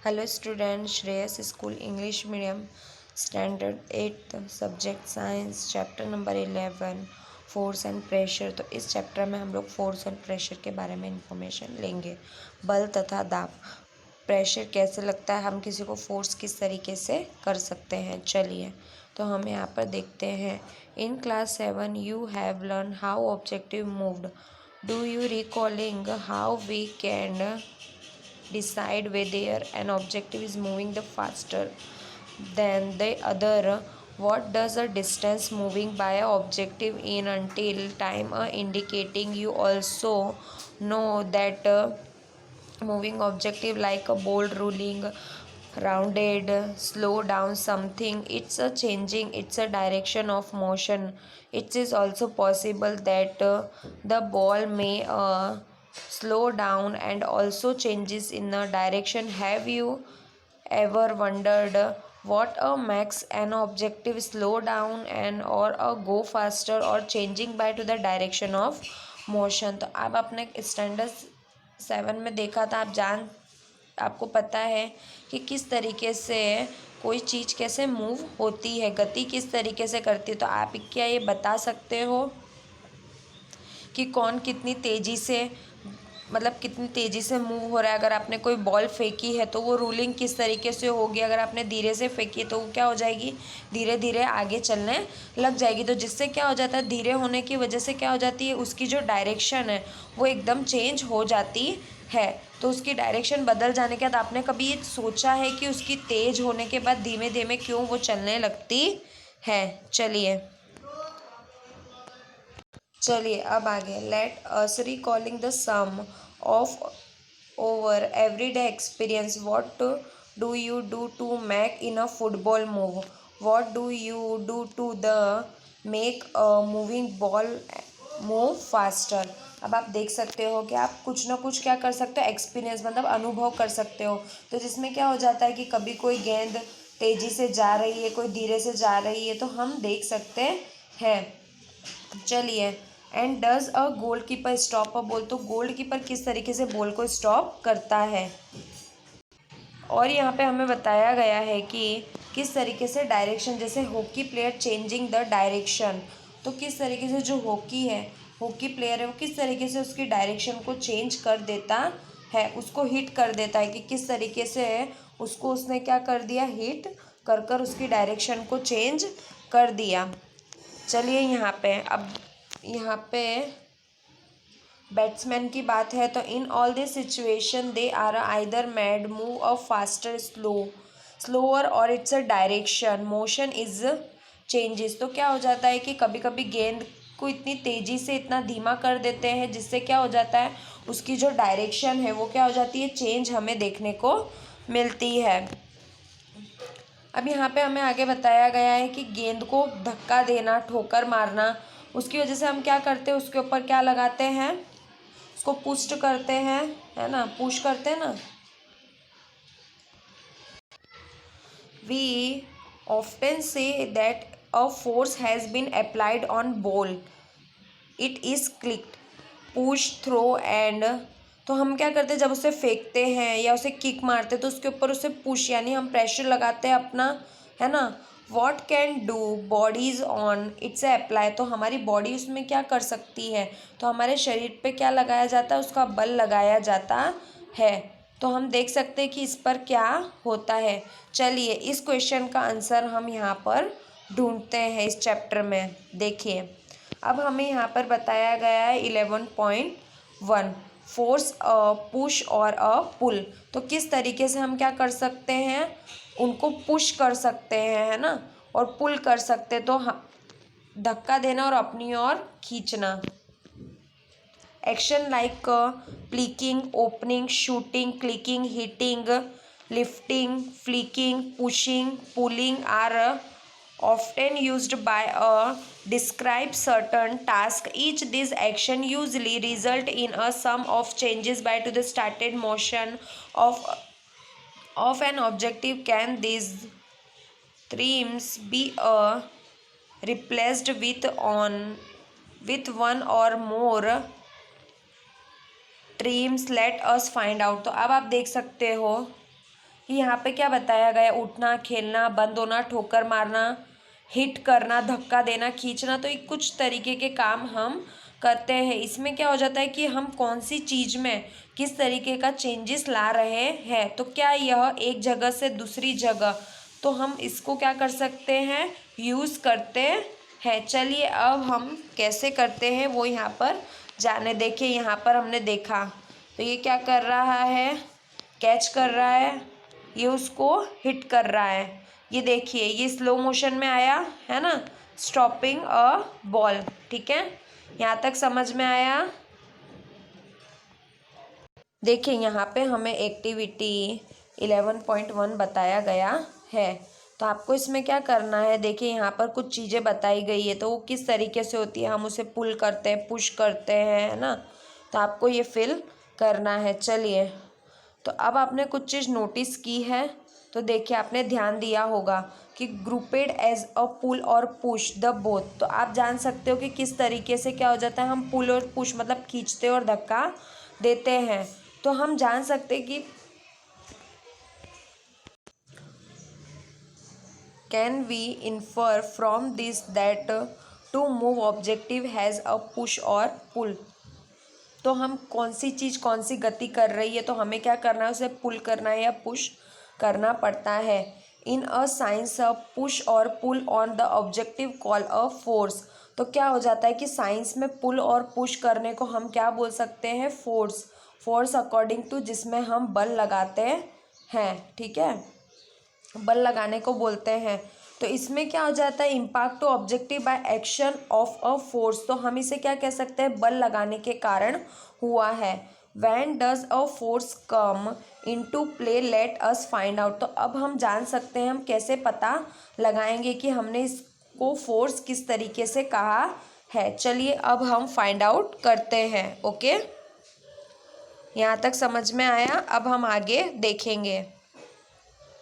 Hello students, Shreyas School English Medium Standard 8th Subject Science Chapter number 11 force and pressure. तो इस chapter में हम लोग force and pressure के बारे में इंफॉर्मेशन लेंगे। बल तथा दाब, प्रेशर कैसे लगता है, हम किसी को फोर्स किस तरीके से कर सकते हैं। चलिए तो हम यहाँ पर देखते हैं। In class 7 you have learn how objective moved. Do you recalling how we can decide whether an objective is moving the faster than the other. What does a distance moving by a objective in until time indicating? You also know that moving objective like a ball rolling rounded slow down something, it's a changing, it's a direction of motion. It is also possible that the ball may slow down and also changes in the direction. Have you ever wondered what makes an objective slow down and or go faster or changing by to the direction of motion? तो अब आपने standard 7 में देखा था, आपको पता है कि किस तरीके से कोई चीज़ कैसे मूव होती है, गति किस तरीके से करती है। तो आप क्या ये बता सकते हो कि कौन कितनी तेज़ी से, मतलब कितनी तेज़ी से मूव हो रहा है। अगर आपने कोई बॉल फेंकी है तो वो रूलिंग किस तरीके से होगी। अगर आपने धीरे से फेंकी है तो वो क्या हो जाएगी, धीरे धीरे आगे चलने लग जाएगी। तो जिससे क्या हो जाता है, धीरे होने की वजह से क्या हो जाती है, उसकी जो डायरेक्शन है वो एकदम चेंज हो जाती है। तो उसकी डायरेक्शन बदल जाने के बाद आपने कभी ये सोचा है कि उसकी तेज़ होने के बाद धीमे धीमे क्यों वो चलने लगती है। चलिए अब आगे। Let us recalling the some of over everyday experience. What do you do to make in a football move? What do you do to the make a moving ball move faster? अब आप देख सकते हो कि आप कुछ ना कुछ क्या कर सकते हो, एक्सपीरियंस मतलब अनुभव कर सकते हो। तो जिसमें क्या हो जाता है कि कभी कोई गेंद तेज़ी से जा रही है, कोई धीरे से जा रही है, तो हम देख सकते हैं। चलिए। And does a goal keeper stop a ball? तो गोल कीपर किस तरीके से बॉल को स्टॉप करता है। और यहाँ पे हमें बताया गया है कि किस तरीके से डायरेक्शन, जैसे hockey player changing the direction, तो किस तरीके से जो हॉकी प्लेयर है वो किस तरीके से उसकी डायरेक्शन को चेंज कर देता है, उसको हिट कर देता है कि किस तरीके से उसको उसने क्या कर दिया, हिट कर कर उसकी डायरेक्शन को चेंज कर दिया। चलिए यहाँ पे बैट्समैन की बात है। तो in all this situation they are either made move a faster slower or it's a direction motion is changes. तो क्या हो जाता है कि कभी कभी गेंद को इतनी तेज़ी से इतना धीमा कर देते हैं जिससे क्या हो जाता है, उसकी जो डायरेक्शन है वो क्या हो जाती है, चेंज हमें देखने को मिलती है। अब यहाँ पे हमें आगे बताया गया है कि गेंद को धक्का देना, ठोकर मारना, उसकी वजह से हम क्या करते हैं, उसके ऊपर क्या लगाते हैं, उसको पुस्ट करते हैं, है ना, पुश करते हैं ना। We often say that a force has been applied on ball, it is clicked, push, throw and. तो हम क्या करते हैं, जब उसे फेंकते हैं या उसे किक मारते हैं तो उसके ऊपर उसे पुश यानी हम प्रेशर लगाते हैं अपना, है ना। What can do bodies on it's apply? तो हमारी बॉडी उसमें क्या कर सकती है, तो हमारे शरीर पे क्या लगाया जाता है, उसका बल लगाया जाता है। तो हम देख सकते हैं कि इस पर क्या होता है। चलिए इस क्वेश्चन का आंसर हम यहाँ पर ढूंढते हैं इस चैप्टर में। देखिए अब हमें यहाँ पर बताया गया है 11.1 फोर्स अ पुश और अ पुल। तो किस तरीके से हम क्या कर सकते हैं, उनको पुश कर सकते हैं, है ना, और पुल कर सकते, तो धक्का देना और अपनी ओर खींचना। Action like plucking, opening, shooting, clicking, hitting, lifting, flicking, pushing, pulling are often used by a describe certain task. Each these action usually result in a sum of changes by to the started motion of an objective. Can these themes be replaced with one or more dreams? Let us find out. तो अब आप देख सकते हो कि यहाँ पे क्या बताया गया, उठना, खेलना, बंद होना, ठोकर मारना, हिट करना, धक्का देना, खींचना, तो ये कुछ तरीके के काम हम करते हैं। इसमें क्या हो जाता है कि हम कौन सी चीज़ में किस तरीके का चेंजेस ला रहे हैं। तो क्या यह एक जगह से दूसरी जगह, तो हम इसको क्या कर सकते हैं, यूज़ करते हैं। चलिए अब हम कैसे करते हैं वो यहाँ पर जाने। देखिए यहाँ पर हमने देखा तो ये क्या कर रहा है, कैच कर रहा है, ये उसको हिट कर रहा है। ये देखिए ये स्लो मोशन में आया है ना, स्टॉपिंग अ बॉल। ठीक है, यहाँ तक समझ में आया। देखिए यहाँ पे हमें एक्टिविटी 11.1 बताया गया है। तो आपको इसमें क्या करना है, देखिए यहाँ पर कुछ चीज़ें बताई गई है, तो वो किस तरीके से होती है, हम उसे पुल करते हैं, पुश करते हैं, है ना। तो आपको ये फिल करना है। चलिए तो अब आपने कुछ चीज़ नोटिस की है, तो देखिए आपने ध्यान दिया होगा कि ग्रुपेड एज अ पुल और पुश द बोथ। तो आप जान सकते हो कि किस तरीके से क्या हो जाता है, हम पुल और पुश मतलब खींचते और धक्का देते हैं। तो हम जान सकते हैं कि can we infer from this that to move objective has a push और पुल। तो हम कौन सी चीज़ कौन सी गति कर रही है, तो हमें क्या करना है, उसे पुल करना है या पुश करना पड़ता है। इन अ साइंस अ पुश और pull on the objective call a force. तो क्या हो जाता है कि साइंस में पुल और पुश करने को हम क्या बोल सकते हैं, फोर्स। फोर्स अकॉर्डिंग टू जिसमें हम बल लगाते हैं। ठीक है, बल लगाने को बोलते हैं। तो इसमें क्या हो जाता है, impact to objective by action of a force. तो हम इसे क्या कह सकते हैं, बल लगाने के कारण हुआ है। When does a force come into play, let us find out. तो अब हम जान सकते हैं, हम कैसे पता लगाएंगे कि हमने इसको फोर्स किस तरीके से कहा है। चलिए अब हम फाइंड आउट करते हैं। ओके, यहाँ तक समझ में आया। अब हम आगे देखेंगे।